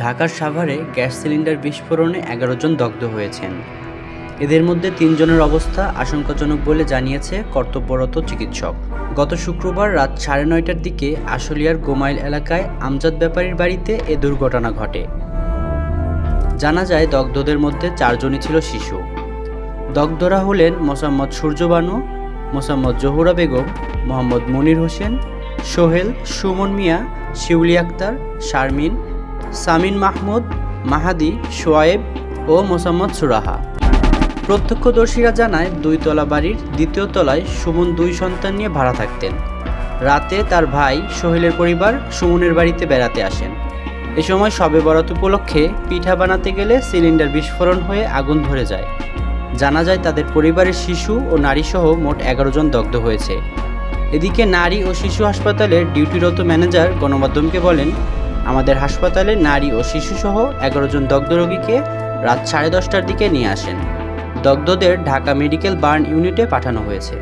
ঢাকার সাভারে gas cylinder বিস্ফোরণে ১১ জন দগ্ধ হয়েছেন। এদের মধ্যে ৩ জনের অবস্থা আশঙ্কাজনক বলে জানিয়েছে কর্তব্যরত চিকিৎসক। গত শুক্রবার রাত ৯:৩০টার দিকে আশুলিয়ার গোমাইল এলাকায় আমজাদ ব্যাপারীর বাড়িতে এ দুর্ঘটনা ঘটে। জানা যায় দগ্ধদের মধ্যে ৪ জনই ছিল শিশু। দগ্ধরা হলেন মোসাম্মদ সূর্য বানু, মোসাম্মদ জহুরা বেগম, মোহাম্মদ মনির হোসেন, সোহেল, সুমন মিয়া, শিউলি আক্তার, শারমিন, সামিন মাহমুদ, মাহাদি, সোয়ায়েব ও মোসাম্মদ সুরাহা। প্রত্যক্ষদর্শীরা জানায় ২ তলা বাড়ির ২য় তলায় সুমন ২ সন্তান নিয়ে ভাড়া থাকতেন। রাতে তার ভাই সোহেলের পরিবার সুমনের বাড়িতে বেড়াতে আসেন। এ সময় শবে বরাত উপলক্ষে পিঠা বানাতে গেলে সিলিন্ডার বিস্ফোরণ হয়ে আগুন ধরে যায়। জানা যায় তাদের পরিবারের শিশু ও নারীসহ মোট ১১ জন দগ্ধ হয়েছে। এদিকে নারী ও শিশু হাসপাতালের ডিউটিরত ম্যানেজার গণমাধ্যমকে বলেন, আমাদের হাসপাতালে নারী ও শিশুসহ ১১ জন দগ্ধ রোগীকে রাত ১০:৩০টার দিকে নিয়ে আসেন। দগ্ধদের ঢাকা মেডিকেল বার্ন ইউনিটে পাঠানো হয়েছে।